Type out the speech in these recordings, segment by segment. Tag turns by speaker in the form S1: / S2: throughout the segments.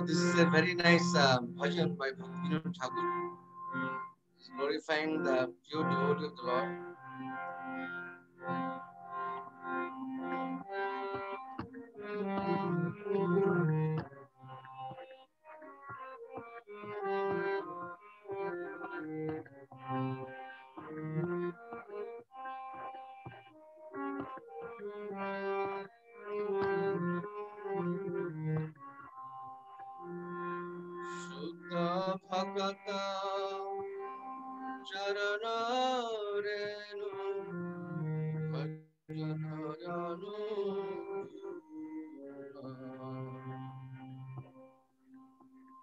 S1: this is a very nice bhajan by Bhaktivinoda Thakur. He's glorifying the pure devotee of the Lord. Shuddha Bhagata Charana Renu Bhajana Janu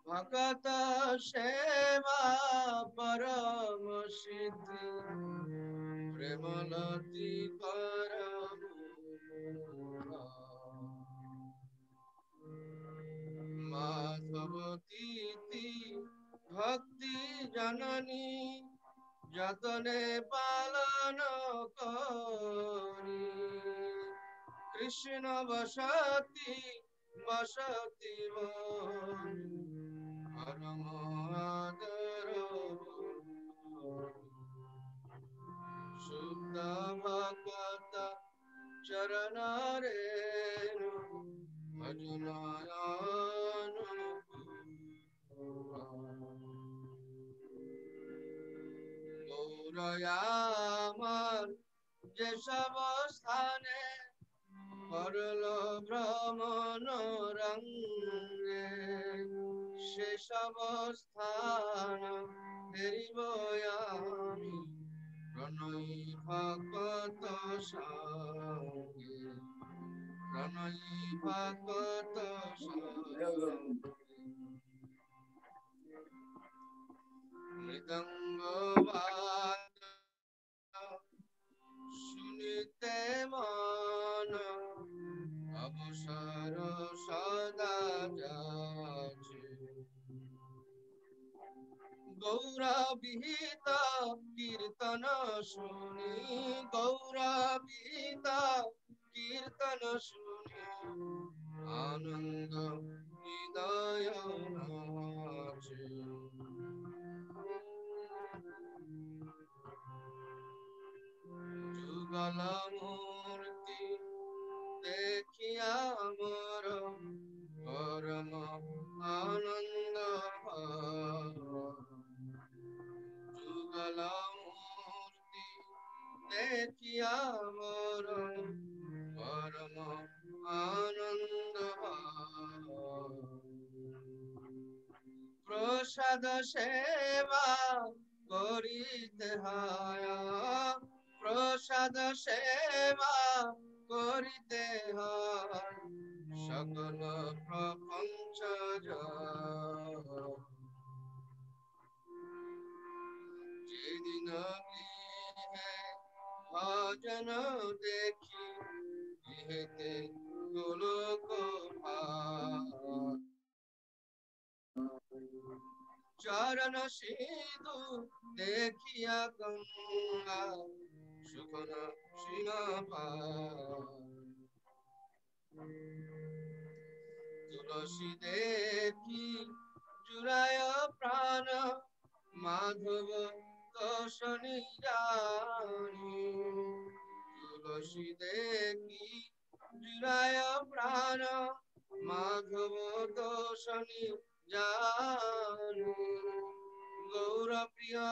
S1: Bhagata Shema Param Siddhi Premalati Paramura Madhavati Bhakti Janani Jatane Palana Kari Krishna Vasati Vasati Vani Paramadara Shuddha Bhagata Charanarenu Bhajanayanu Gaurayamar Jeshavasthane Parlo Brahmano Range Sheshavasthana Herivoyami Pranai Bhagata Shange Pranai Bhagata Shange Mridangavad Sunite Mana Abusar Sada Jache Gaura Bihita Kirtana Suni Gaura Bihita Kirtana Suni Ananda Hidaya Nache Jugala Murti Dekhiya Mara Parama Ananda Bhava Jugala Murti Dekhiya Mara Parama Ananda Bhava Prasada Seva Korite Haya Prasada Seva Korite Haya Sakala Prapancha Jaya Jedina Lihe Bhajana Dekhi Lihete Goloko Charan Sidhu Dekhiya Ganga Sukhana Shinapa Tulasi Dekhi Juraya Prana Madhava Dosani Jani Tulasi Dekhi Juraya Prana Madhava Dosani Jani Gaura Priya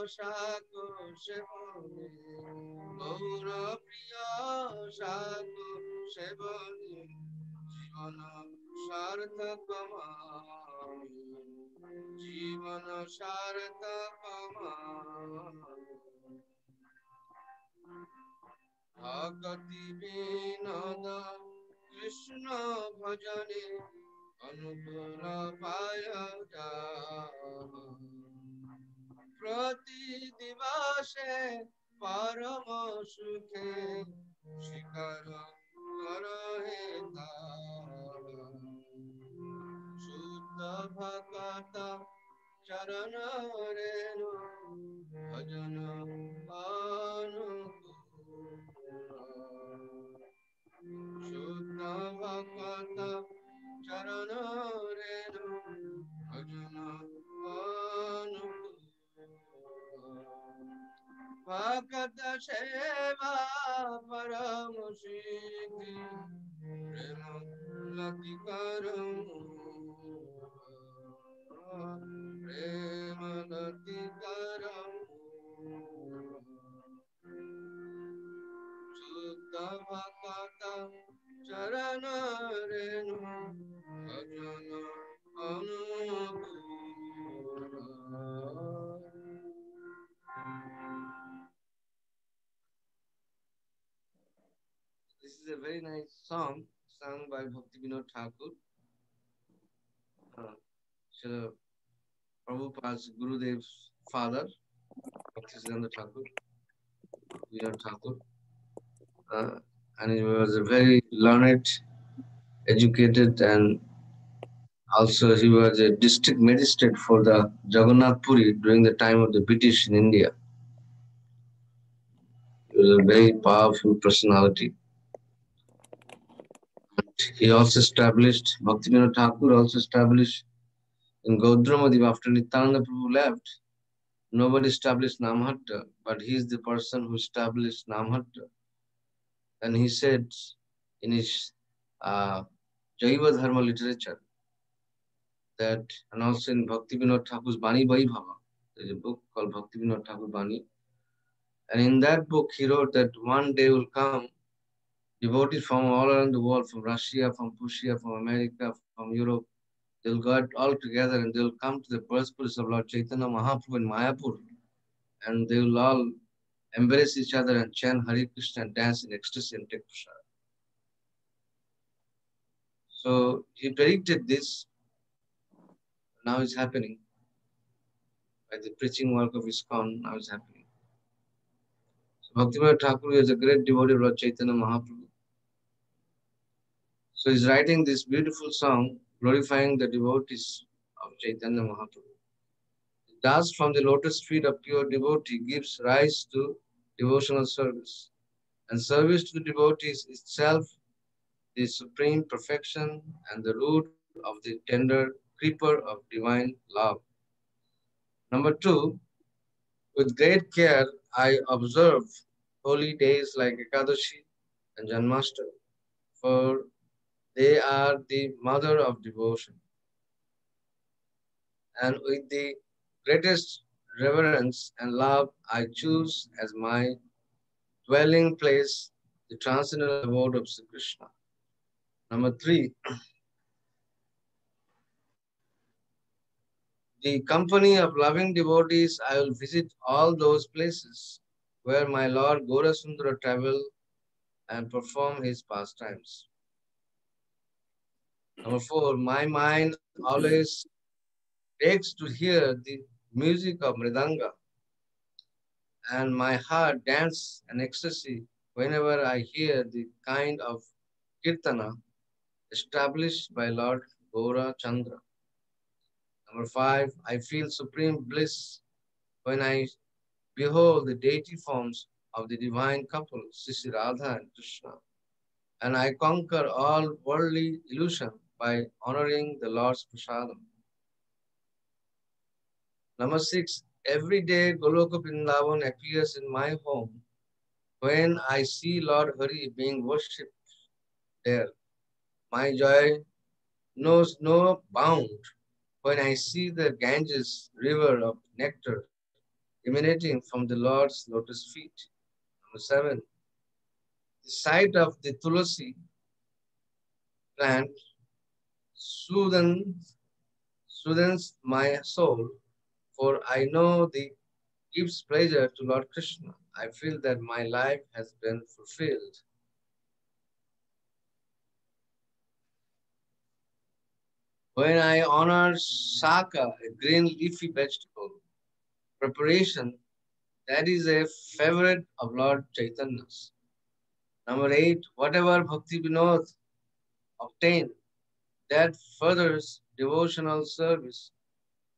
S1: Shako Shevani Gaura Priya Shako Shevani Jivana Sarthakamani Jivana Sarthakamani Bhagati Vinada Krishna Bhajane Anukula Paya Prati Divase Parama Sukhe Shikara Karaheta Shuddha Bhagata Charana Renu Bhajana Anukula Shuddha Bhagata Charana Renu Kata Sheva Paramushiki Premalati Karam Premalati Karam Suddhavakatam Charana Renu Bhajana Anupura. This is a very nice song sung by Bhakti Vinod Thakur. Srila Prabhupada's Gurudev's father, Bhaktisiddhanta Thakur, Vinod Thakur. And he was a very learned, educated, and also he was a district magistrate for the Jagannath Puri during the time of the British in India. He was a very powerful personality. He also established, Bhaktivinoda Thakur also established in Gaudramadi after Nityananda Prabhu left. Nobody established Namhatta, but he is the person who established Namhatta. And he said in his uh, Jaiva Dharma literature that, and also in Bhakti Vinod Thakur's Bani Vaibhava, there's a book called Bhakti Vinod Thakur Bani. And in that book, he wrote that one day will come, devotees from all around the world, from Russia, from Prussia, from America, from Europe, they'll go out all together and they'll come to the birthplace of Lord Chaitanya Mahaprabhu in Mayapur. And they will all embrace each other and chant Hare Krishna and dance in ecstasy and take prasad. So he predicted this. Now it's happening. By the preaching work of ISKCON, now it's happening. So Bhaktivinoda Thakur is a great devotee of Lord Chaitanya Mahaprabhu. So he's writing this beautiful song glorifying the devotees of Chaitanya Mahaprabhu. The dust from the lotus feet of pure devotee gives rise to devotional service. And service to the devotees is itself the supreme perfection and the root of the tender creeper of divine love. Number two, with great care I observe holy days like Ekadashi and Janmashtami, for they are the mother of devotion. And with the greatest reverence and love, I choose as my dwelling place the transcendental abode of Sri Krishna. Number three, the company of loving devotees, I will visit all those places where my Lord Gaurasundara traveled and perform his pastimes. Number four, my mind always begs to hear the music of Mridanga, and my heart dances in ecstasy whenever I hear the kind of kirtana established by Lord Gaura Chandra. Number five, I feel supreme bliss when I behold the deity forms of the divine couple, Sri Radha and Krishna, and I conquer all worldly illusion by honoring the Lord's prasadam. Number six, every day Goloka Vrindavan appears in my home when I see Lord Hari being worshipped there. My joy knows no bound when I see the Ganges river of nectar emanating from the Lord's lotus feet. Number seven, the sight of the Tulasi plant soothes, soothes my soul, for I know the gives pleasure to Lord Krishna. I feel that my life has been fulfilled. When I honor Saka, a green leafy vegetable, preparation that is a favorite of Lord Chaitanya's. Number eight, whatever Bhakti Vinod obtain, that furthers devotional service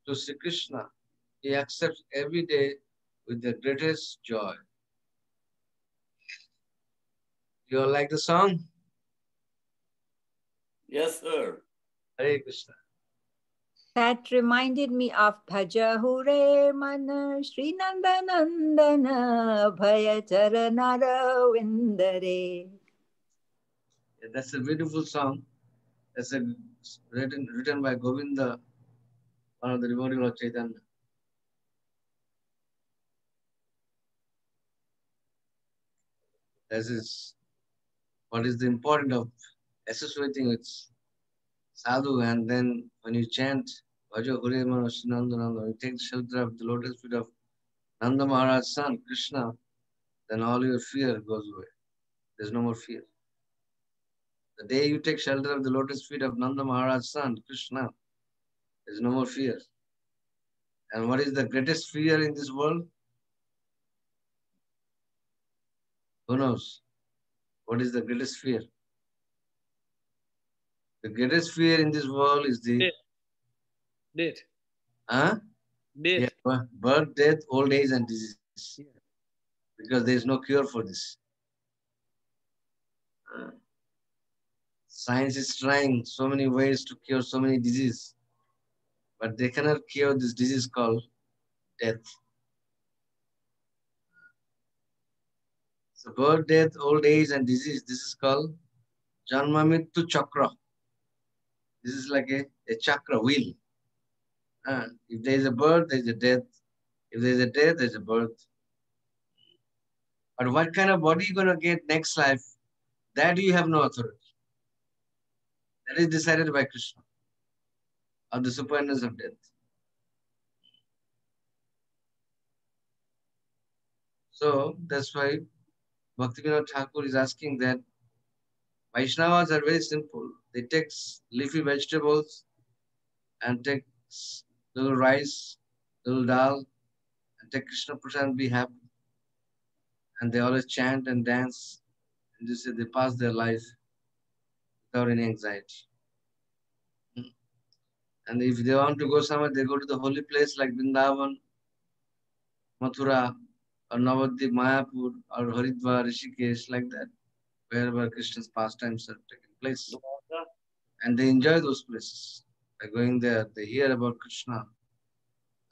S1: to Sri Krishna, he accepts every day with the greatest joy. You all like the song?
S2: Yes, sir.
S1: Hare Krishna.
S2: That reminded me of Bhaja Hure Mana Sri Nanda Nandana Bhaya Charanara Vindare.
S1: Yeah, that's a beautiful song. That's a written by Govinda, one of the devotee of Chaitanya. This is what is the importance of associating with sadhu, and then when you chant Bhaja Hure Mana Sri Nanda Nanda, you take shelter of the lotus feet of Nanda Maharaj's son, Krishna, then all your fear goes away. There's no more fear. The day you take shelter of the lotus feet of Nanda Maharaj's son, Krishna, there's no more fear. And what is the greatest fear in this world? Who knows? What is the greatest fear? The greatest fear in this world is the
S3: Death. Death.
S1: huh? Yeah,
S3: Death.
S1: birth, death, old age, and disease.
S3: Yeah.
S1: Because there is no cure for this. Uh, Science is trying so many ways to cure so many diseases, but they cannot cure this disease called death. So birth, death, old age, and disease. This is called Janma Mittu Chakra. This is like a chakra wheel. If there is a birth, there is a death. If there is a death, there is a birth. But what kind of body you gonna get next life? That you have no authority. That is decided by Krishna, of the superness of death. So that's why Bhaktivinoda Thakur is asking that Vaishnavas are very simple. They take leafy vegetables and take little rice, little dal, and take Krishna Prasad and be happy. And they always chant and dance, and they say they pass their life without any anxiety. And if they want to go somewhere, they go to the holy place like Vrindavan, Mathura, or Navadvip, Mayapur, or Haridwar, Rishikesh, like that, wherever Krishna's pastimes are taking place. And they enjoy those places. By going there, they hear about Krishna,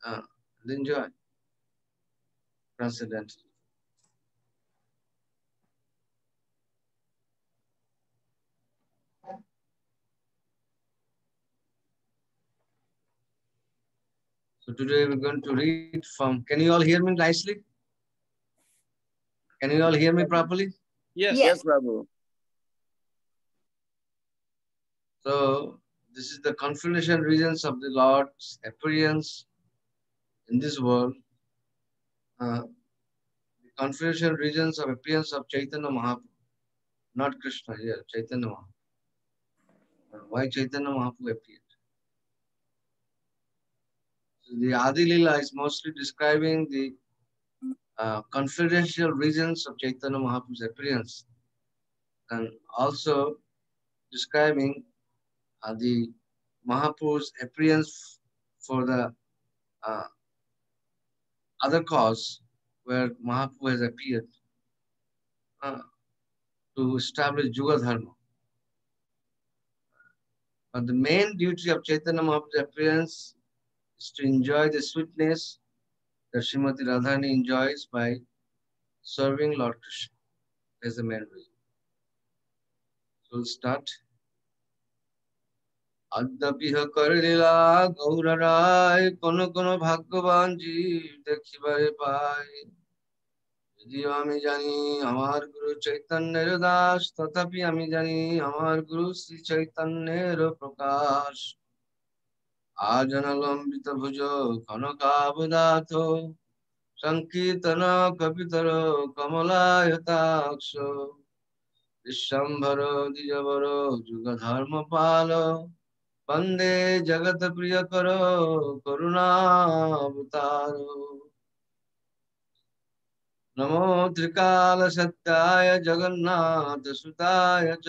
S1: uh, they enjoy transcendentally. So today we're going to read from, can you all hear me nicely? Can you all hear me properly?
S3: Yes.
S2: Yes.
S4: Yes, Prabhu.
S1: So this is the confirmation reasons of the Lord's appearance in this world. The confirmation reasons of appearance of Chaitanya Mahaprabhu, not Krishna here, Chaitanya Mahaprabhu. Why Chaitanya Mahaprabhu appeared? So the Adi Lila is mostly describing the confidential reasons of Chaitanya Mahaprabhu's appearance, and also describing the Mahaprabhu's appearance for the uh, other cause where Mahaprabhu has appeared uh, to establish Juga Dharma. But the main duty of Chaitanya Mahaprabhu's appearance is to enjoy the sweetness that Srimati Radharani enjoys by serving Lord Krishna. That's the main reason. So we'll start. अद्यपिह करलीला गौर राय कोन भाग्यवान जीव देखिबारे पाय যদিও আমি জানি আমার গুরু চৈতন্যের দাস তথাপি আমি জানি আমার গুরু শ্রী চৈতন্যের প্রকাশ আজনলম্বিত ভুজ কনকাবদাত সংকীর্তন কপিতর কমলায়তাক্ষ বিশ্বম্ভর দ্বিজবর যুগ ধর্ম পাল वंदे जगत प्रिय करो करुणावतारो नमो त्रिकाल सत्याय जगन्नाथ सुताय च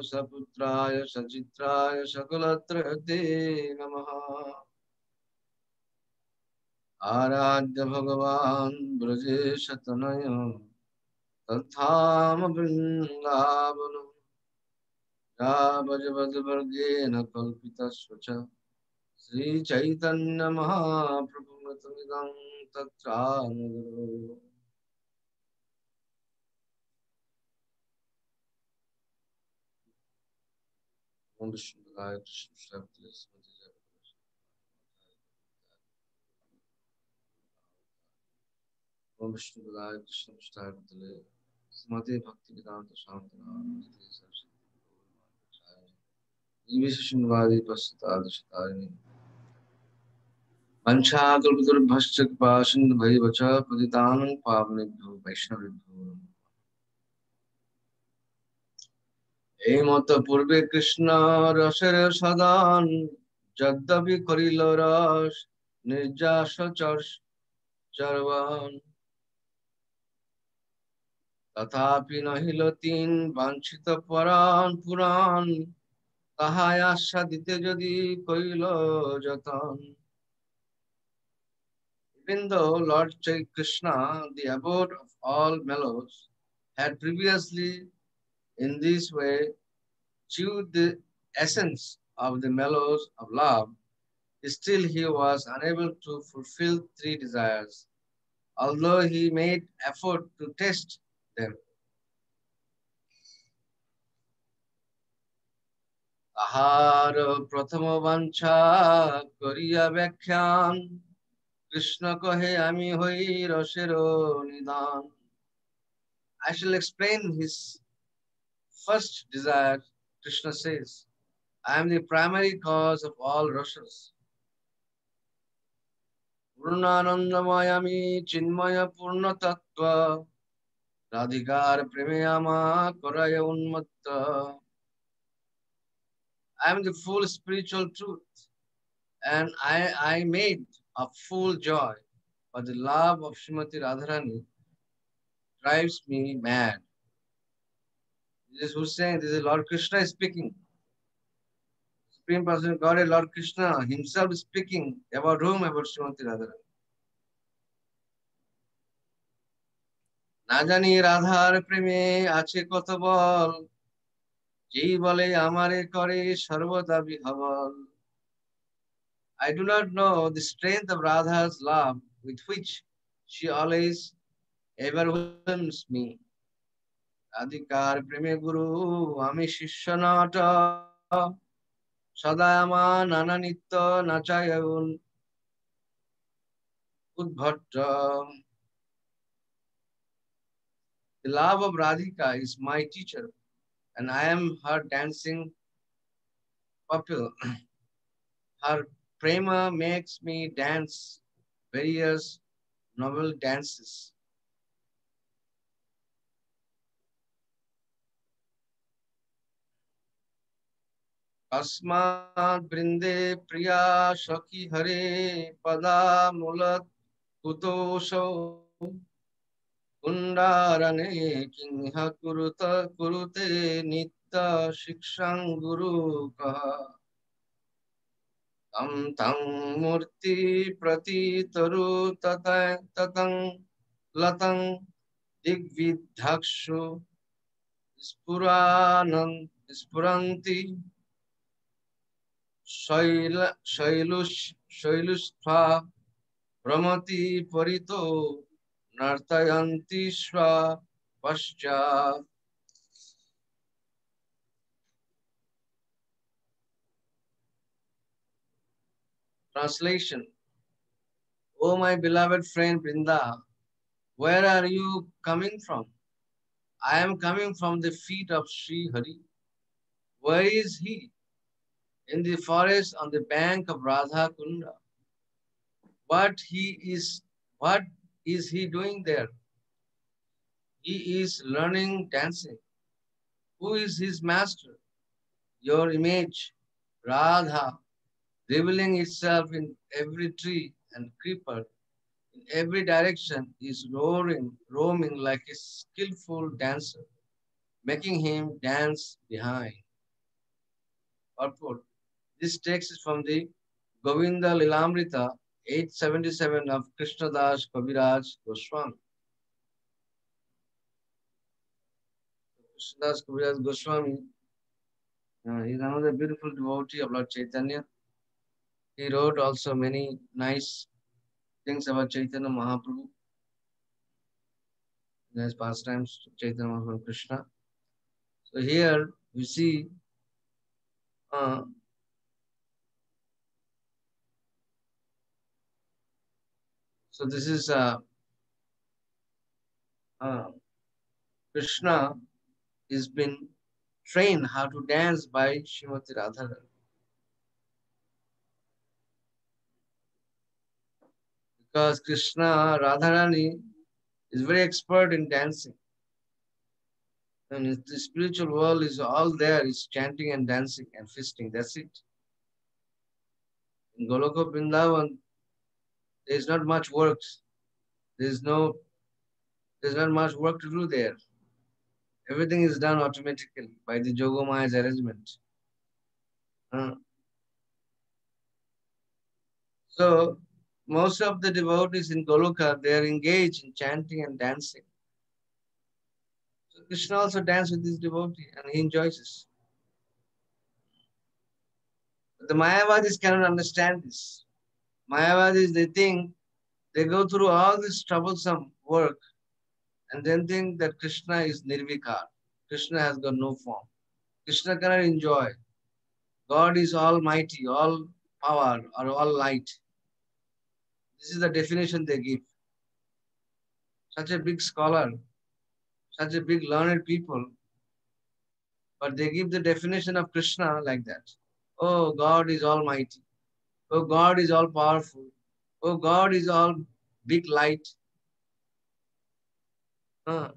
S1: सपुत्राय सचित्राय सकलत्रते नमः आराध्य भगवान ब्रजेश तनय तथाम वृंदावन रावजवदवर्गेन कल्पितस्व च Sri Chaitanya Mahaprabhu Nitamidam Tattvanagaro. Om Vishnu Padaya Krishna Shabdaya Srimati Jayapurasha. Om Vishnu Padaya Krishna Shabdaya Srimati Bhakti Vedanta Shantana Nidhi Saraswati Vishnuvari Pasita Dashitari Vanchakalpatarubhascha Kripasindhu Bhaivacha Patitanang Pavanebhyo Vaishnavibhyo এই মত পূর্বে কৃষ্ণ রসের সদান যদ্যপি করিল রস নির্যাস চর্বণ তথাপি নহিল তিন বাঞ্ছিত পরাণ পুরাণ তাহাই আস্বাদিতে যদি কইল যতন Even though Lord Krishna, the abode of all mellows, had previously in this way chewed the essence of the mellows of love, still he was unable to fulfill three desires, although he made effort to test them. তাহার প্রথম বাঞ্ছা করিয়া ব্যাখ্যান কৃষ্ণ কহে আমি হই রসের নিদান. I shall explain his first desire. Krishna says, I am the primary cause of all rasas. Purnanandamaya chinmaya purna tattva radhikar premeyama koraya unmatta. I am the full spiritual truth, and I made a full joy, but the love of Srimati Radharani drives me mad. This is who's saying? This is Lord Krishna is speaking. Supreme Personality of Godhead, Lord Krishna himself is speaking about whom? About Srimati Radharani. না জানি রাধার প্রেমে আছে কত বল যেই বলে আমারে করে সর্বদা বিহবল. I do not know the strength of Radha's love with which she always overwhelms me. রাধিকার প্রেমে গুরু আমি শিষ্য নট সদা আমার নানা নিত্য নাচায় উদ্ভট. The love of Radhika is my teacher, and I am her dancing pupil. Her prema makes me dance various novel dances. Asmat brinde priya shaki hare pada mulat kutosho kundarane kingha kurute nitta shikshang guru kaha. Tam tam murti pratitaru tatang latang digvidhakshu spuranti shailushva brahmati parito nartayanti shva paschat. Translation. O my beloved friend Brinda, where are you coming from? I am coming from the feet of Sri Hari. Where is he? In the forest on the bank of Radha Kunda. What is he doing there? He is learning dancing. Who is his master? Your image, Radha, revealing itself in every tree and creeper, in every direction, is roaming like a skillful dancer, making him dance behind. Purport. This text is from the Govinda Lilamrita 877 of Krishnadas Kaviraj Goswami. Krishnadas Kaviraj Goswami is another beautiful devotee of Lord Chaitanya. He wrote also many nice things about Chaitanya Mahaprabhu, his pastimes, Chaitanya Mahaprabhu and Krishna. So here you see uh, so this is uh, Krishna is been trained how to dance by Srimati Radharani. Because Krishna, Radharani is very expert in dancing. And the spiritual world is all there, is chanting and dancing and feasting. That's it. In Goloka Vrindavan, there's not much work. There's no there's not much work to do there. Everything is done automatically by the Jogomaya's arrangement. Uh, so most of the devotees in Goloka, they are engaged in chanting and dancing. So Krishna also dances with his devotee and he enjoys this. But the Mayavadis cannot understand this. Mayavadis, they think they go through all this troublesome work and then think that Krishna is Nirvikar. Krishna has got no form. Krishna cannot enjoy. God is almighty, all power, or all light. This is the definition they give. Such a big scholar, such a big learned people, but they give the definition of Krishna like that. Oh, God is almighty. Oh, God is all powerful. Oh, God is all big light. Uh,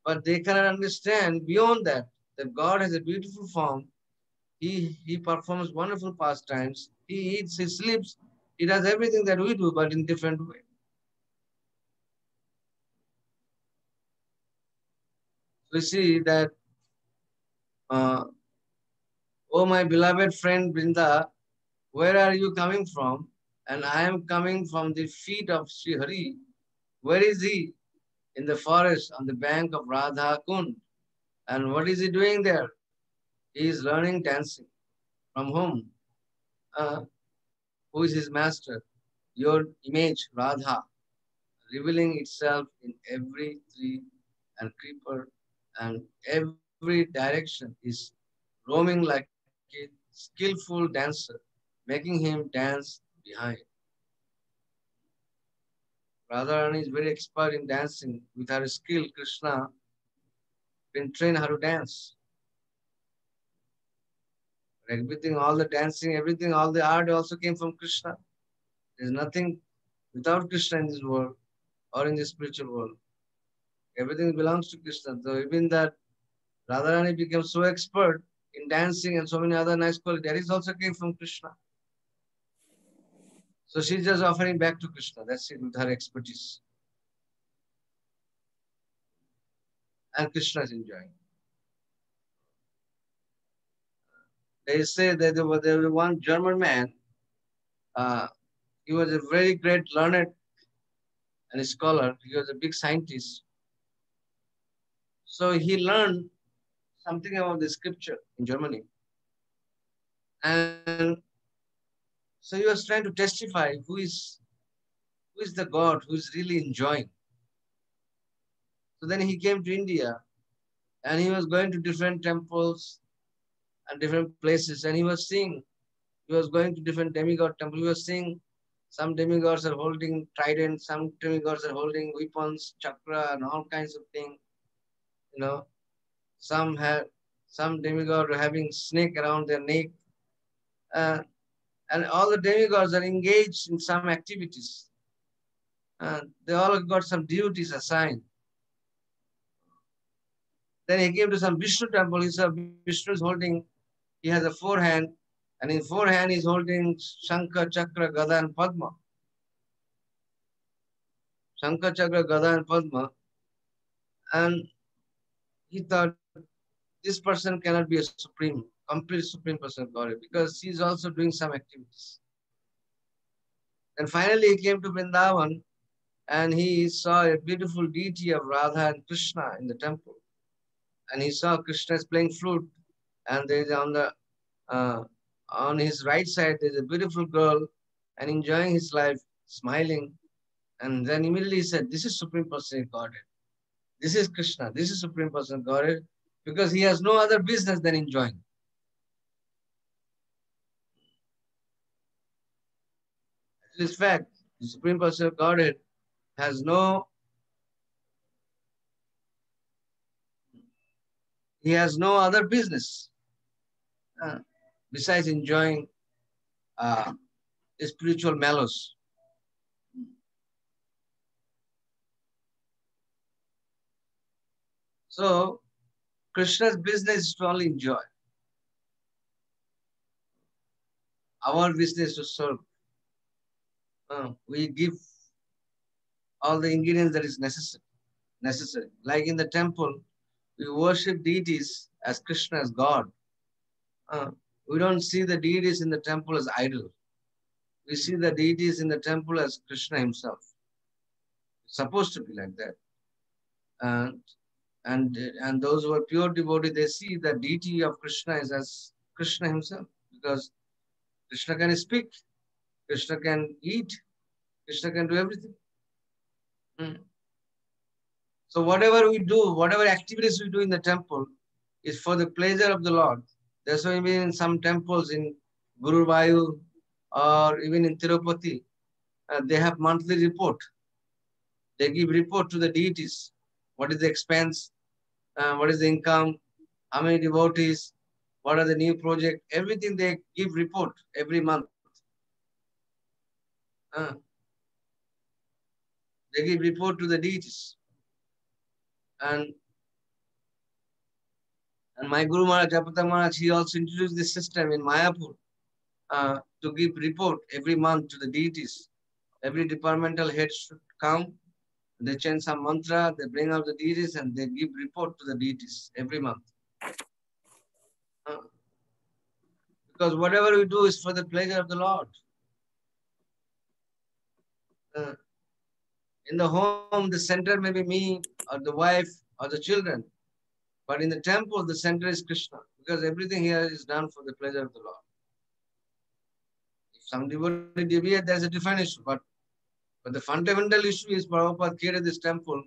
S1: but they cannot understand beyond that, that God has a beautiful form. He performs wonderful pastimes. He eats, he sleeps. He does everything that we do, but in different way. We see that, oh my beloved friend Brinda, where are you coming from? And I am coming from the feet of Sri Hari. Where is he? In the forest on the bank of Radha Kund. And what is he doing there? He is learning dancing. From whom? Who is his master? Your image, Radha, revealing itself in every tree and creeper and every direction is roaming like a skillful dancer, making him dance behind. Radharani is very expert in dancing. With her skill, Krishna been trained how to dance. Everything, all the dancing, everything, all the art also came from Krishna. There's nothing without Krishna in this world or in the spiritual world. Everything belongs to Krishna. So even that Radharani became so expert in dancing and so many other nice qualities, that is also came from Krishna. So she's just offering back to Krishna. That's it, with her expertise. And Krishna is enjoying. They say that there was one German man. Uh, he was a very great learned and a scholar. He was a big scientist. So he learned something about the scripture in Germany. And so he was trying to testify who is the God who is really enjoying. So then he came to India and he was going to different temples and different places and he was seeing, he was going to different demigod temples. He was seeing some demigods are holding trident, some demigods are holding weapons, chakra and all kinds of things. You know, some demigod are having snake around their neck. Uh, and all the demigods are engaged in some activities. They all got some duties assigned. Then he came to some Vishnu temple. He saw Vishnu is holding, he has a forehand, and in forehand he's holding Shankha, Chakra, Gada, and Padma. Shankha, Chakra, Gada, and Padma. And he thought, this person cannot be a supreme, complete supreme person of God because he's also doing some activities. And finally he came to Vrindavan and he saw a beautiful deity of Radha and Krishna in the temple. And he saw Krishna is playing flute and there is uh, On his right side, there's a beautiful girl and enjoying his life, smiling. And then immediately he said, this is Supreme Personality of Godhead. This is Krishna. This is Supreme Personality of Godhead, because he has no other business than enjoying. It is fact. The Supreme Personality of Godhead has he has no other business besides enjoying spiritual mellows. So Krishna's business is to only enjoy. Our business is to serve. We give all the ingredients that is necessary. Like in the temple, we worship deities as Krishna as God. We don't see the deities in the temple as idol. We see the deities in the temple as Krishna himself. It's supposed to be like that. And those who are pure devotees, they see the deity of Krishna is as Krishna himself, because Krishna can speak, Krishna can eat, Krishna can do everything. So whatever we do, whatever activities we do in the temple is for the pleasure of the Lord. That's why even in some temples in Guruvayur or even in Tirupati, they have monthly report. They give report to the deities. What is the expense? What is the income? How many devotees? What are the new projects? Everything they give report every month. They give report to the deities. And my Guru Maharaj, Japata Maharaj, he also introduced this system in Mayapur to give report every month to the deities. Every departmental head should come. They chant some mantra, they bring out the deities and they give report to the deities every month. Because whatever we do is for the pleasure of the Lord. In the home, the center may be me or the wife or the children. But in the temple, the center is Krishna, because everything here is done for the pleasure of the Lord. If some devotee deviate, there's a different issue. But the fundamental issue is Prabhupada created this temple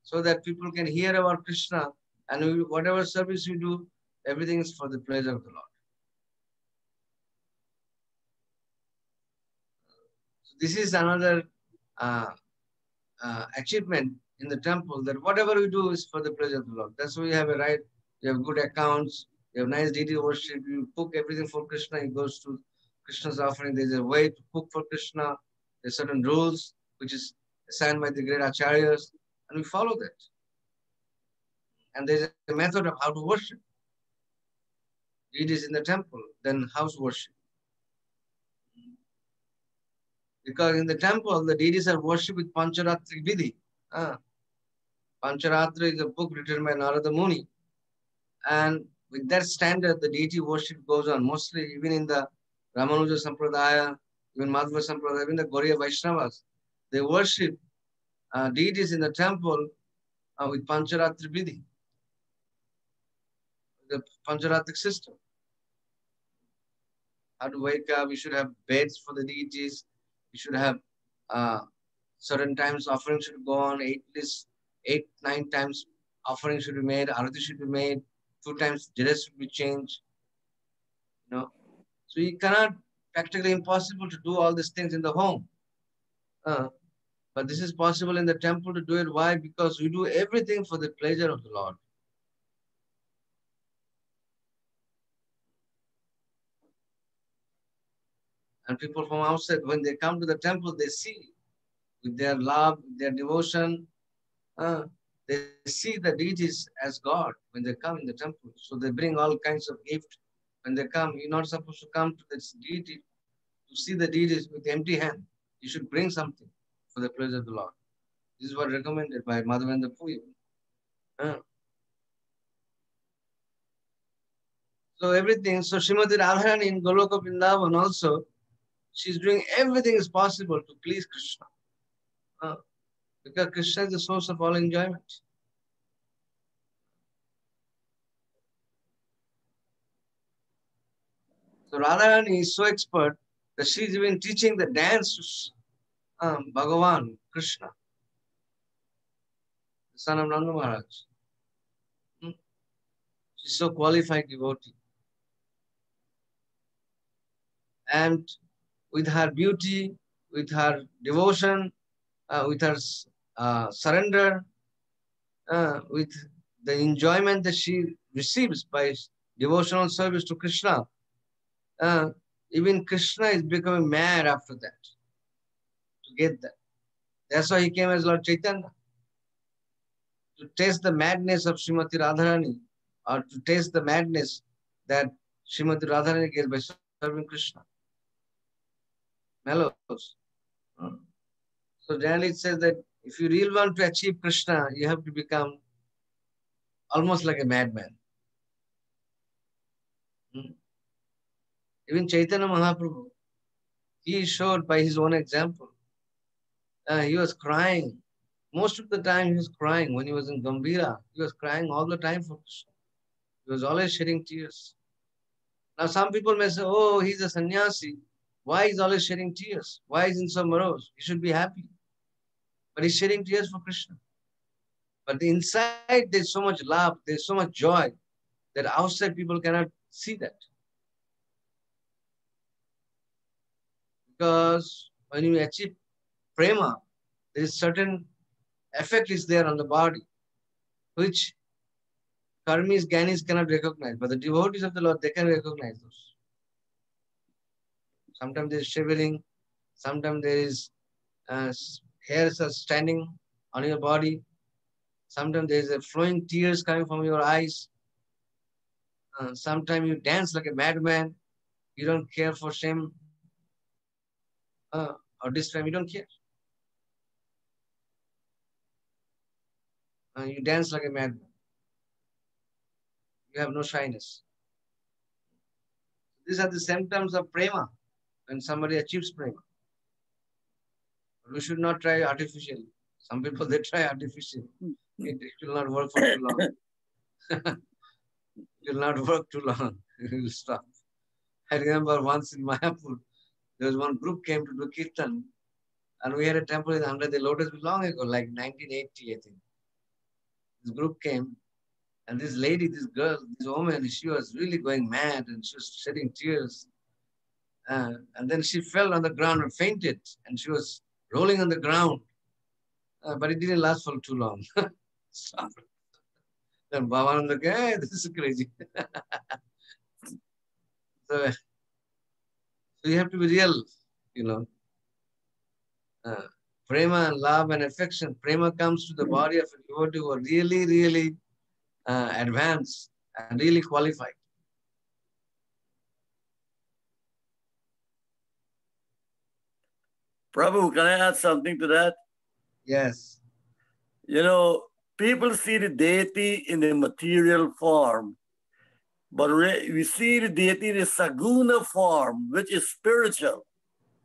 S1: so that people can hear about Krishna, and whatever service we do, everything is for the pleasure of the Lord. So this is another achievement in the temple, that whatever we do is for the pleasure of the Lord. That's why we have a right, we have good accounts, we have nice deity worship, you cook everything for Krishna, it goes to Krishna's offering. There's a way to cook for Krishna, there's certain rules which is assigned by the great acharyas, and we follow that. And there's a method of how to worship. It is in the temple, then house worship. Because in the temple, the deities are worshipped with Pancharatri Vidhi. Pancharatra is a book written by Narada Muni. And with that standard, the deity worship goes on. Mostly even in the Ramanuja Sampradaya, even Madhva Sampradaya, even the Gauriya Vaishnavas, they worship deities in the temple with Pancharatri Vidhi, the Pancharatric system. How to wake up, we should have beds for the deities, we should have certain times offering should go on, at least 8-9 times offering should be made, arati should be made, 2 times dress should be changed. So you cannot, practically impossible to do all these things in the home. But this is possible in the temple to do it. Why? Because we do everything for the pleasure of the Lord. And people from outside, when they come to the temple, they see with their love, with their devotion, they see the deities as God when they come in the temple. So they bring all kinds of gifts. When they come, you're not supposed to come to this deity to see the deities with empty hand. You should bring something for the pleasure of the Lord. This is what recommended by Madhavendra Puyi. So everything, so Srimati Radharani in Goloka Vrindavan also, she's doing everything is possible to please Krishna. Because Krishna is the source of all enjoyment. So Radharani is so expert that she's even teaching the dance to Bhagavan, Krishna, the son of Nanda Maharaj. She's so qualified devotee. And with her beauty, with her devotion, with her surrender, with the enjoyment that she receives by devotional service to Krishna, even Krishna is becoming mad after that, to get that. That's why he came as Lord Chaitanya, to taste the madness of Srimati Radharani, or to taste the madness that Srimati Radharani gets by serving Krishna. Mellows. So generally it says that if you really want to achieve Krishna, you have to become almost like a madman. Even Chaitanya Mahaprabhu, he showed by his own example. He was crying. Most of the time he was crying. When he was in Gambhira, he was crying all the time for Krishna. He was always shedding tears. Now some people may say, oh, he's a sannyasi. Why is always shedding tears? Why isn't so morose? He should be happy. But he's shedding tears for Krishna. But inside there's so much love, there's so much joy that outside people cannot see that. Because when you achieve prema, there is certain effect is there on the body, which karmis, gyanis cannot recognize. But the devotees of the Lord, they can recognize those. Sometimes there is shivering, sometimes there is hairs are standing on your body, sometimes there is a flowing tears coming from your eyes. Sometimes you dance like a madman. You don't care for shame or distress. You don't care. You dance like a madman. You have no shyness. These are the symptoms of prema when somebody achieves prema. We should not try artificially. Some people, they try artificially. It will not work for too long. It will not work too long. It will stop. I remember once in Mayapur, there was one group came to do kirtan, and we had a temple under the lotus long ago, like 1980, I think. This group came, and this lady, this girl, this woman, she was really going mad, and she was shedding tears. And then she fell on the ground and fainted, and she was rolling on the ground. But it didn't last for too long. Then Bhavananda came, hey, this is crazy. So you have to be real, you know. Prema and love and affection. Prema comes to the body of a devotee who are really, really advanced and really qualified.
S4: Prabhu, can I add something to that?
S1: Yes.
S4: You know, people see the deity in the material form, but we see the deity in the saguna form, which is spiritual.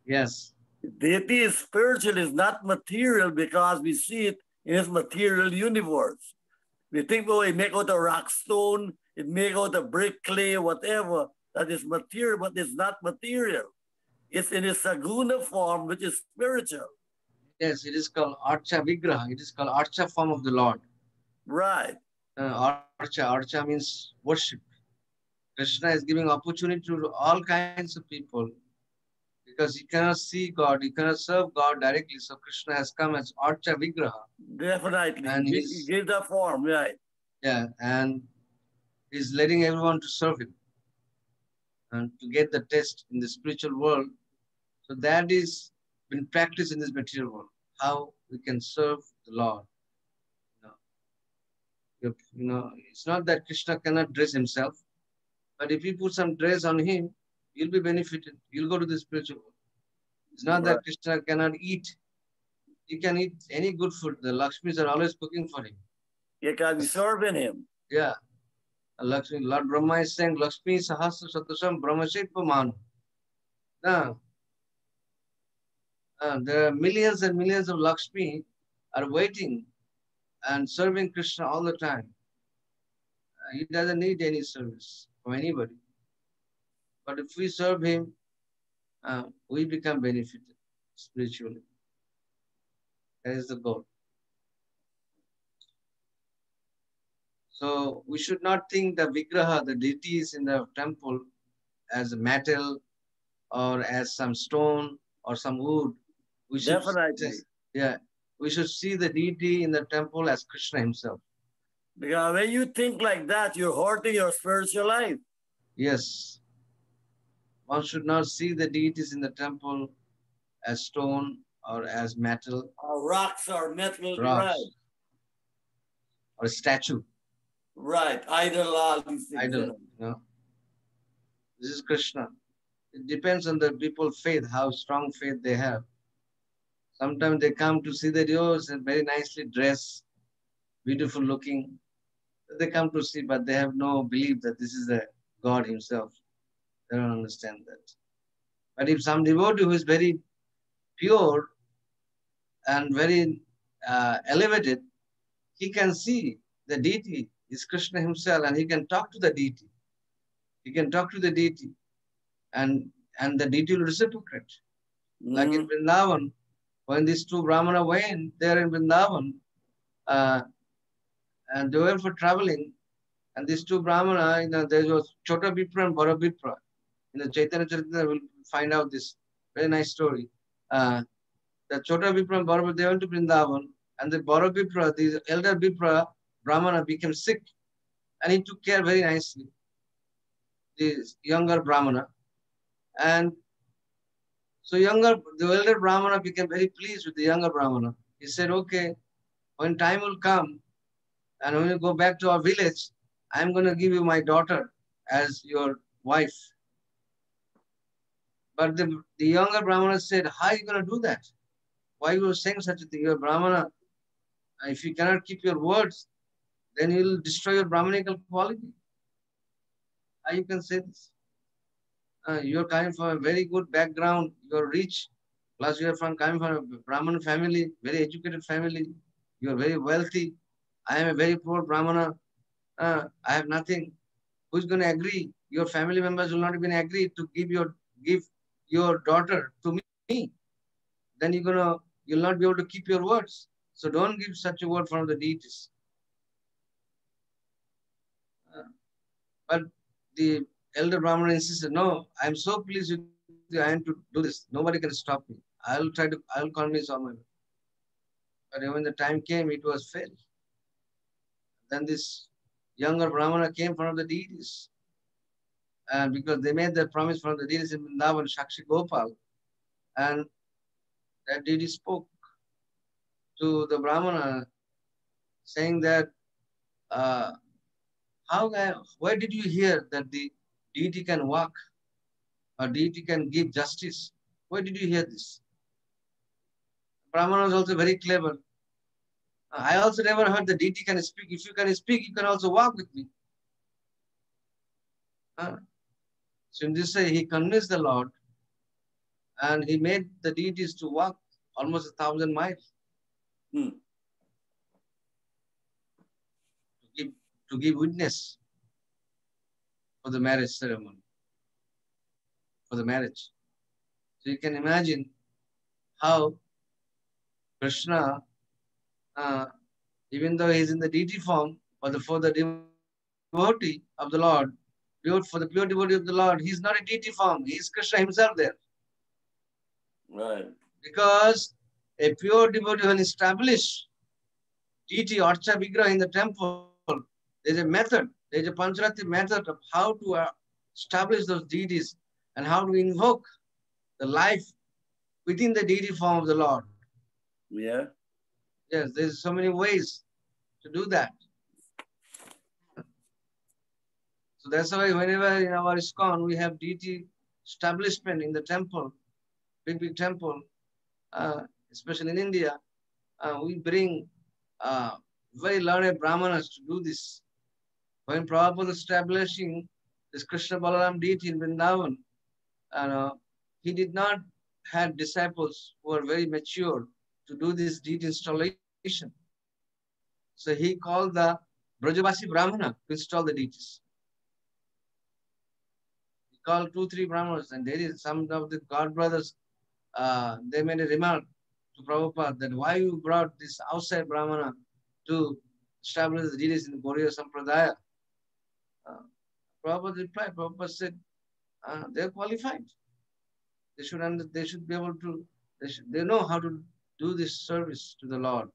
S1: Yes.
S4: Deity is spiritual, is not material, because we see it in its material universe. We think, oh, it make out a rock stone, it make out a brick, clay, whatever, that is material, but it's not material. It's in a saguna form, which is spiritual.
S1: Yes, it is called Archa Vigraha. It is called Archa form of the Lord.
S4: Right.
S1: Archa means worship. Krishna is giving opportunity to all kinds of people because you cannot see God, you cannot serve God directly. So Krishna has come as Archa Vigraha.
S4: Definitely.
S1: And
S4: he gave that form, right.
S1: Yeah, and he's letting everyone to serve him and to get the test in the spiritual world. So that is been practiced in this material world, how we can serve the Lord. You know, it's not that Krishna cannot dress himself, but if you put some dress on him, you'll be benefited. You'll go to the spiritual world. It's not that Krishna cannot eat. He can eat any good food. The Lakshmis are always cooking for him.
S4: You can be serving him.
S1: Yeah. Lakshmi, Lord Brahma is saying, Lakshmi Sahasra Satasam Brahmashitva Manu. Now, there are millions and millions of Lakshmi are waiting and serving Krishna all the time. He doesn't need any service from anybody. But if we serve him, we become benefited spiritually. That is the goal. So we should not think the Vigraha, the deities in the temple, as metal or as some stone or some wood. We should,
S4: Definitely.
S1: we should see the deity in the temple as Krishna himself.
S4: Because when you think like that, you're hurting your spiritual life.
S1: Yes. One should not see the deities in the temple as stone or as metal,
S4: Or rocks or metal,
S1: rocks,
S4: right?
S1: or a statue,
S4: Right. Idol, all these things.
S1: idol. This is Krishna. It depends on the people's faith, how strong faith they have. Sometimes they come to see the devotees and very nicely dressed, beautiful looking. They come to see, but they have no belief that this is the God himself. They don't understand that. But if some devotee who is very pure and very elevated, he can see the deity is Krishna himself, and he can talk to the deity. He can talk to the deity, and the deity will reciprocate. Like in Vrindavan, when these two Brahmana went there in Vrindavan, and they were for traveling, and these two Brahmana, there was Chota Vipra and Bara Vipra. In the Chaitanya Charitamrita, we'll find out this very nice story. The Chota Vipra and Bara Vipra, they went to Vrindavan, and the Bara Vipra, the elder Vipra, Brahmana, became sick, and he took care very nicely. The younger Brahmana. And so the elder Brahmana became very pleased with the younger Brahmana. He said, okay, when time will come, and when you go back to our village, I'm going to give you my daughter as your wife. But the younger Brahmana said, how are you going to do that? Why you are saying such a thing? You're a Brahmana. If you cannot keep your words, then you will destroy your Brahmanical quality. How you can say this? You're coming from a very good background. You're rich. Plus you're coming from a Brahman family, very educated family. You're very wealthy. I am a very poor Brahmana. I have nothing. Who's going to agree? Your family members will not even agree to give your daughter to me. Then you'll not be able to keep your words. So don't give such a word from the deities. But the elder Brahmana insisted, no, I'm so pleased with you, I am to do this. Nobody can stop me. I'll convince all my. But when the time came, it was failed. Then this younger Brahmana came from the deities. And because they made their promise from the deities in Vrindavan, Shakshi Gopal, and that deity spoke to the Brahmana, saying that, where did you hear that the deity can walk or deity can give justice? Where did you hear this? Brahmana was also very clever. I also never heard the deity can speak. If you can speak, you can also walk with me. So in this way, he convinced the Lord, and he made the deities to walk almost 1,000 miles to give witness for the marriage ceremony, for the marriage. So you can imagine how Krishna, even though he is in the deity form, but for the devotee of the Lord, for the pure devotee of the Lord, he is not a deity form. He is Krishna himself there.
S4: Right.
S1: Because a pure devotee, when established deity Archa Vigraha in the temple, there's a method, there's a Pancharati method of how to establish those deities and how to invoke the life within the deity form of the Lord.
S4: Yeah.
S1: Yes, there's so many ways to do that. So that's why whenever in our ISKCON we have deity establishment in the temple, big temple, especially in India, we bring very learned Brahmanas to do this. When Prabhupada was establishing this Krishna Balaram deity in Vrindavan, he did not have disciples who were very mature to do this deity installation. So he called the Brajavasi Brahmana to install the deities. He called 2, 3 Brahmanas, and there is some of the God brothers, they made a remark to Prabhupada that why you brought this outside Brahmana to establish the deities in the Gaudiya Sampradaya. Prabhupada replied, Prabhupada said, they're qualified. They should be able to, they know how to do this service to the Lord.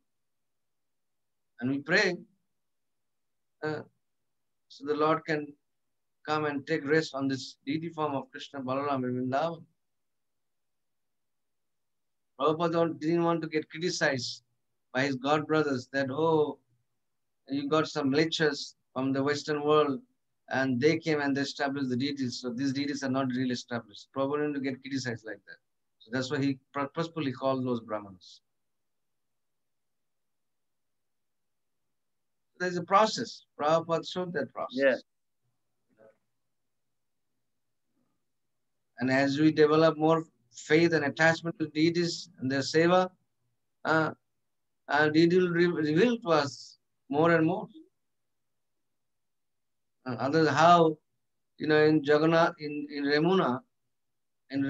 S1: And we pray so the Lord can come and take rest on this deity form of Krishna Balaram in Vrindavan. Prabhupada didn't want to get criticized by his God brothers that, oh, you got some lectures from the Western world and they came and they established the deities. So these deities are not really established. Prabhupada didn't get criticized like that. So that's why he purposefully called those Brahmanas. There's a process. Prabhupada showed that process.
S4: Yeah.
S1: And as we develop more faith and attachment to deities and their seva, deity will reveal to us more and more. Otherwise, how, in Jagannath, in Remuna, in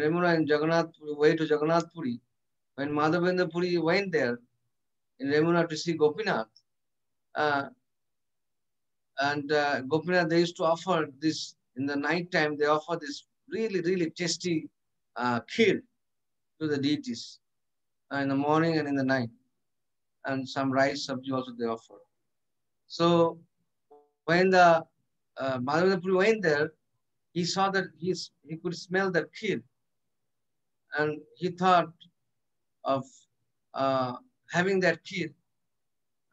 S1: Jagannath, way to Jagannath Puri, when Madhavendra Puri went there in Remuna to see Gopinath, and Gopinath, they used to offer this, in the night time, they offer this really, really tasty kheer to the deities in the morning and in the night. And some rice sabji also they offer. So when the Madhavendra Puri went there, he saw that he could smell that kheer. And he thought of having that kheer.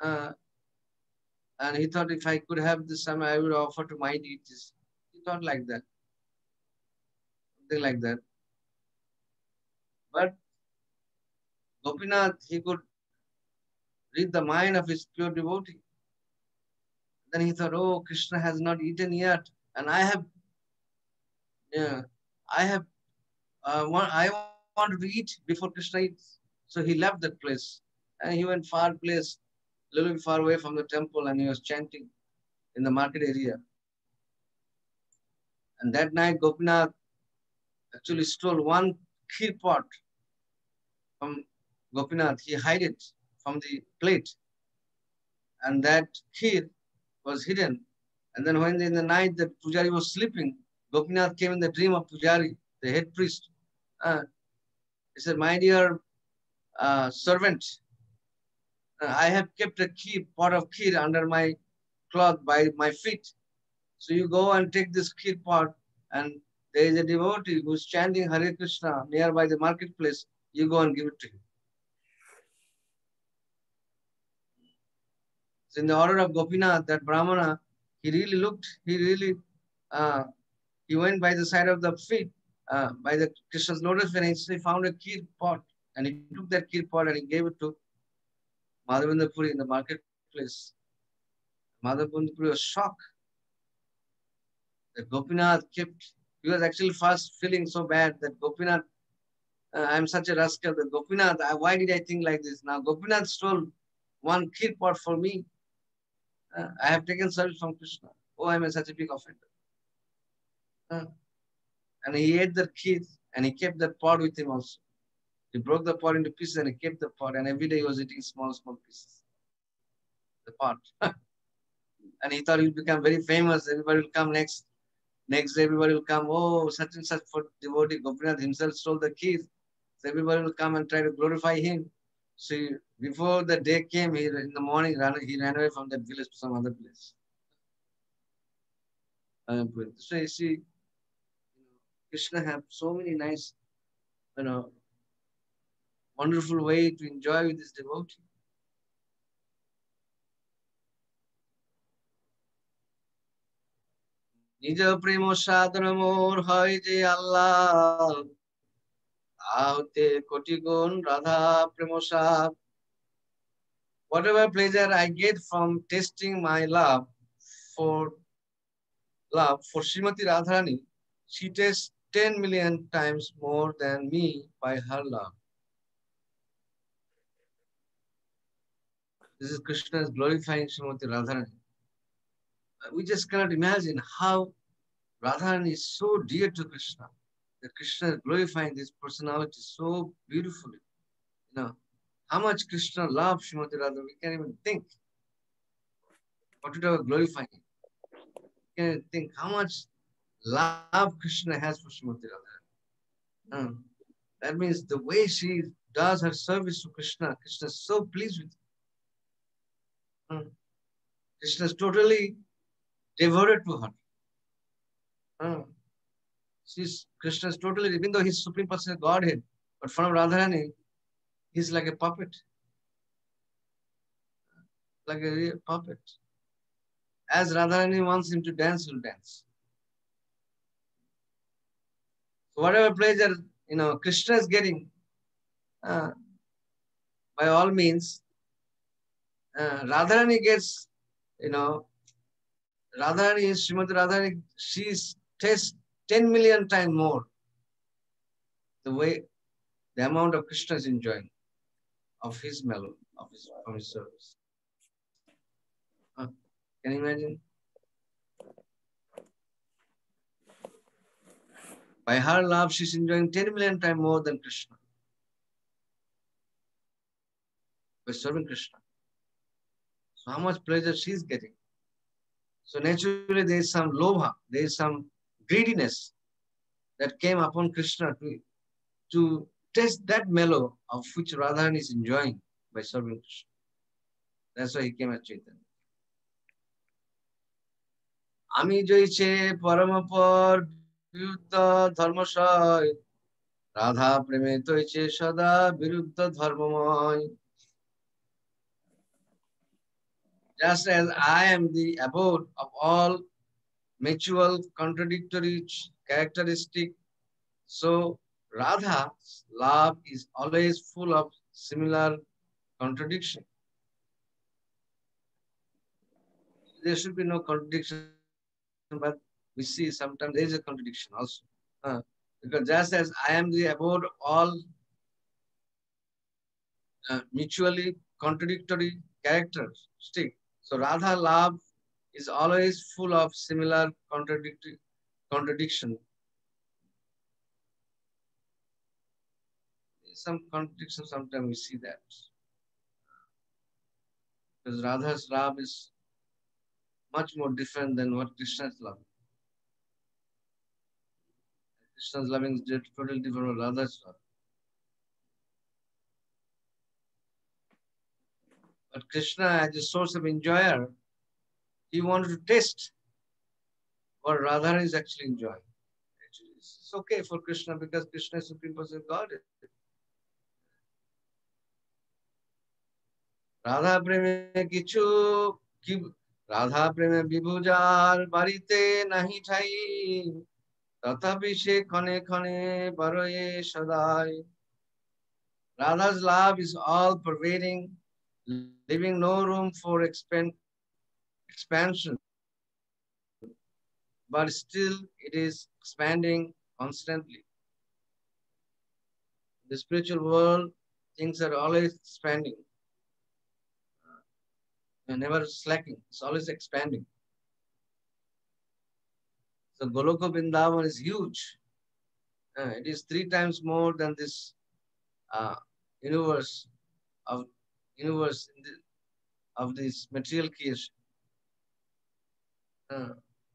S1: And he thought if I could have this, I would offer to my deities. He thought like that. Something like that. But Gopinath, he could read the mind of his pure devotee. Then he thought, oh, Krishna has not eaten yet. And I wanted to eat before Krishna eats. So he left that place. And he went far place, a little bit far away from the temple, and he was chanting in the market area. And that night, Gopinath actually stole one kheer pot from Gopinath. He hid it from the plate. And that kheer was hidden. And then when in the night the Pujari was sleeping, Gopinath came in the dream of Pujari, the head priest. He said, my dear servant, I have kept a pot of kheer under my cloth by my feet. So you go and take this kheer pot, and there is a devotee who is chanting Hare Krishna nearby the marketplace. You go and give it to him. So in the order of Gopinath, that Brahmana, he really looked, he went by the side of the feet, by the Krishna's lotus, when he found a kheer pot, and he took that kheer pot and he gave it to Madhavendra Puri in the marketplace. Madhavendra Puri was shocked that Gopinath kept, he was actually first feeling so bad that Gopinath, I'm such a rascal that Gopinath, why did I think like this? Now Gopinath stole one kheer pot for me. I have taken service from Krishna. Oh, I am such a big offender. And he ate the kheer and he kept that pot with him also. He broke the pot into pieces and he kept the pot, and every day he was eating small, small pieces. The pot. And he thought he would become very famous. Everybody will come next day, everybody will come, oh, such and such for devotee. Gopinath himself stole the kheer. So everybody will come and try to glorify him. So before the day came, in the morning, he ran away from that village to some other place. So you see, Krishna have so many nice, wonderful way to enjoy with this devotee. Nija premo sadhana mor hoy je Allah, ahute koti gun radha premosad. Whatever pleasure I get from tasting my love for Srimati Radharani, she tastes 10 million times more than me by her love. This is Krishna's glorifying Srimati Radharani. We just cannot imagine how Radharani is so dear to Krishna that Krishna is glorifying this personality so beautifully. You know, how much Krishna loves Srimati Radha, we can't even think. What would ever glorifying it? We can't even think how much love Krishna has for Srimati Radha. That means the way she does her service to Krishna, Krishna is so pleased with her. Krishna is totally devoted to her. Krishna is totally, even though he's Supreme Personal Godhead, but from Radharani, he's like a puppet. Like a real puppet. As Radharani wants him to dance, he'll dance. So whatever pleasure, Krishna is getting, by all means, Radharani gets, Radharani is Srimati Radharani, she's tastes 10 million times more the amount of Krishna is enjoying of his melody, from his service. Can you imagine? By her love, she's enjoying 10 million times more than Krishna. By serving Krishna. So how much pleasure she's getting. So naturally there is some lobha, there is some greediness that came upon Krishna to test that mellow of which Radharani is enjoying by serving Krishna. That's why he came as Chaitanya. Ami joiche paramapar viruddha dharmashay Radha preme toiche sada viruddha dharmamoy. Just as I am the abode of all mutual contradictory characteristic, so Radha's love is always full of similar contradiction. There should be no contradiction, but we see sometimes there is a contradiction also. Because just as I am the abode of all mutually contradictory characteristics, so Radha love is always full of similar contradiction. Some contradiction, sometimes we see that. Because Radha's love is much more different than what Krishna's love. Krishna's loving is totally different from Radha's love. But Krishna, as a source of enjoyer, he wanted to test what Radha is actually enjoying. Actually, it's okay for Krishna because Krishna is Supreme Person God. Radha প্রেমে কিছু কি রাধা প্রেমে বিভুজার বাড়িতে নাহি ঠাই তথাপি সে ক্ষণে ক্ষণে বরয়ে সদাই. Radha's love is all pervading, leaving no room for expansion, but still it is expanding constantly. The spiritual world, things are always expanding. Never slacking, it's always expanding. So Goloka Vrindavan is huge. It is 3 times more than this universe of this material creation.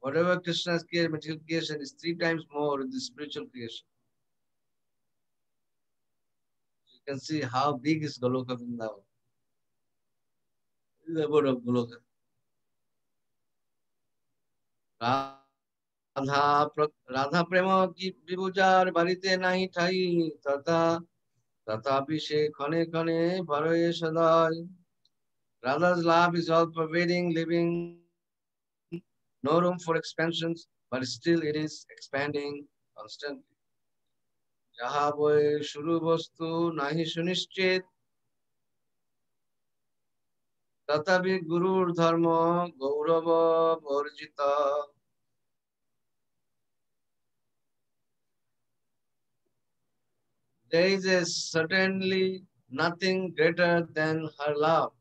S1: Whatever Krishna's material creation is 3 times more than the spiritual creation. You can see how big is Goloka Vrindavan. This is the abode of Goloka. Radha প্রেম কি বিভুজার বাড়িতে নাই ঠাই তথাপি সে ক্ষণে ক্ষণে বরয়ে সদাই. Radha's love is all pervading, leaving no room for expansions, but still it is expanding constantly. যাহা বই শুরু বস্তু নাহি সুনিশ্চিত তথাপি গুরুর ধর্ম গৌরব বর্জিত. There is certainly nothing greater than her love,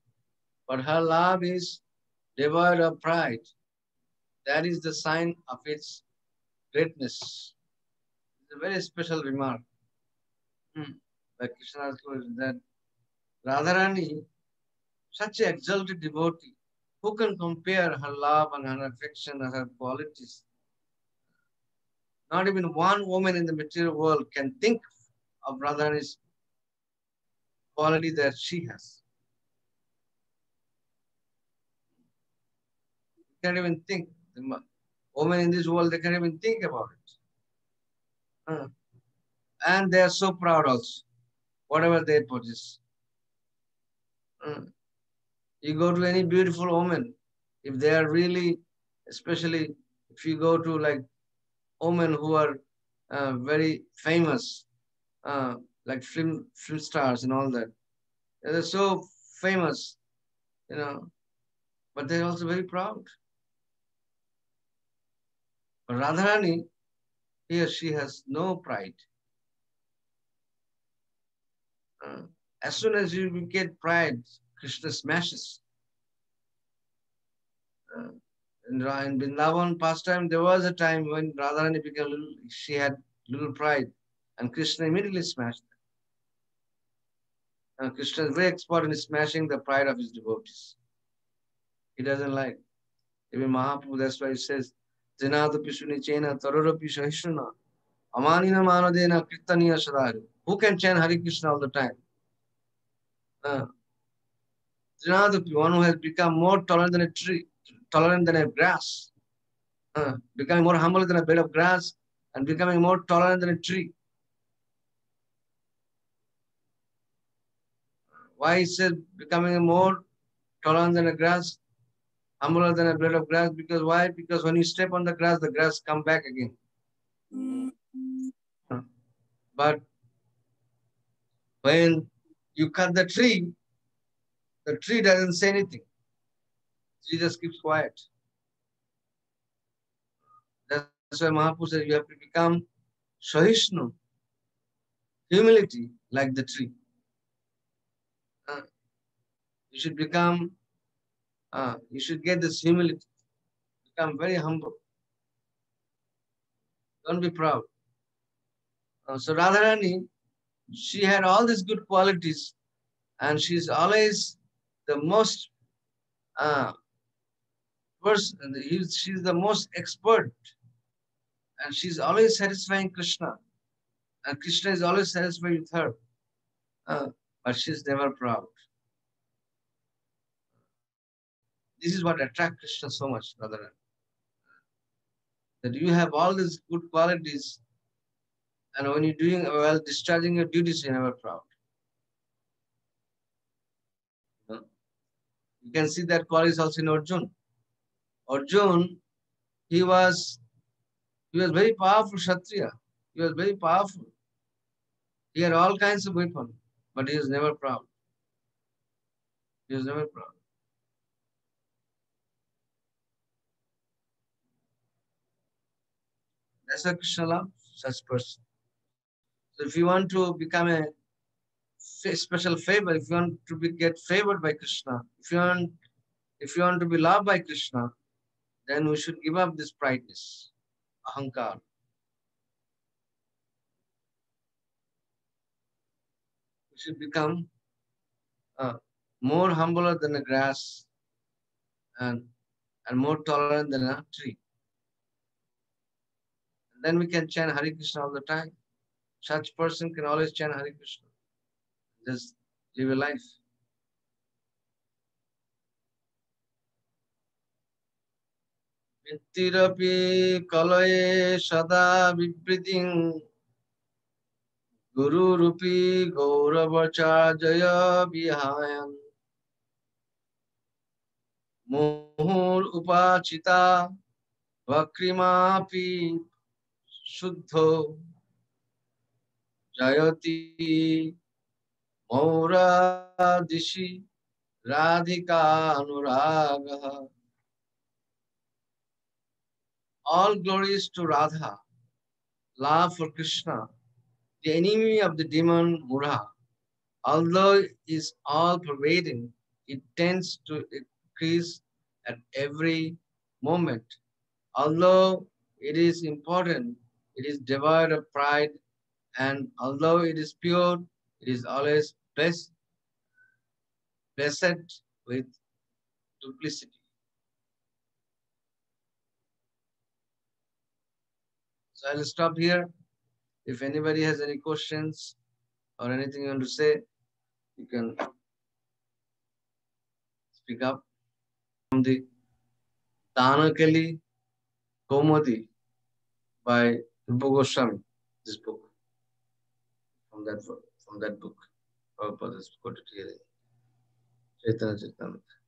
S1: but her love is devoid of pride. That is the sign of its greatness. It's a very special remark. Like Krishna told that Radharani, such an exalted devotee, who can compare her love and her affection and her qualities? Not even one woman in the material world can think of Radharani's quality that she has. Can't even think. The women in this world, they can't even think about it. And they are so proud also, whatever they possess. You go to any beautiful woman, if they are really, especially if you go to like women who are very famous, like film stars and all that, they're so famous, but they're also very proud. But Radharani, here she has no pride. As soon as you get pride, Krishna smashes. In Vrindavan pastime, there was a time when Radharani became little, she had little pride, and Krishna immediately smashed her. Krishna is very expert in smashing the pride of his devotees. He doesn't like. Even Mahaprabhu, that's why he says, Janada Pishuni Chena Tararapi Sahishuna Amanina Manadena Kirtaniya Sadharu. Who can chant Hare Krishna all the time? Janadapi, one who has become more tolerant than a tree, tolerant than a grass, becoming more humble than a bed of grass, and becoming more tolerant than a tree. Why he says becoming more tolerant than a grass, humbler than a blade of grass? Because why? Because when you step on the grass come back again. But when you cut the tree doesn't say anything. He just keeps quiet. That's why Mahaprabhu says you have to become Sahishnu, humility like the tree. You should become, you should get this humility, become very humble. Don't be proud. So Radharani, she had all these good qualities, and she's always the most she's the most expert, and she's always satisfying Krishna, and Krishna is always satisfied with her, but she's never proud. This is what attracts Krishna so much, Radharani. That you have all these good qualities, and when you're doing well, discharging your duties, you're never proud. You can see that quality also in Arjun. Arjun, he was very powerful Kshatriya. He was very powerful. He had all kinds of weapons, but he was never proud. He was never proud. That's why Krishna loves such person. So if you want to become a special favor, if you want to get favored by Krishna, if you want to be loved by Krishna, then we should give up this prideness, ahankar. We should become more humbler than a grass and more tolerant than a tree. And then we can chant Hare Krishna all the time. Such person can always chant Hare Krishna. Just live a life. Vittirapi kalaye sada vipriting Guru Rupi Gauravacha Jaya Vihayan Mohur Upachita Vakrimapi Shuddho Jayati Maura Dishi Radhika Anuragaha. All glories to Radha, love for Krishna, the enemy of the demon Mura. Although it is all pervading, it tends to increase at every moment. Although it is important, it is devoid of pride, and although it is pure, it is always blessed with duplicity. So I'll stop here. If anybody has any questions or anything you want to say, you can speak up. From the Danakali Komodi by Rupa Goswami, this book. From that book, Prabhupada is quoted here. Chaitanya Charitamrita.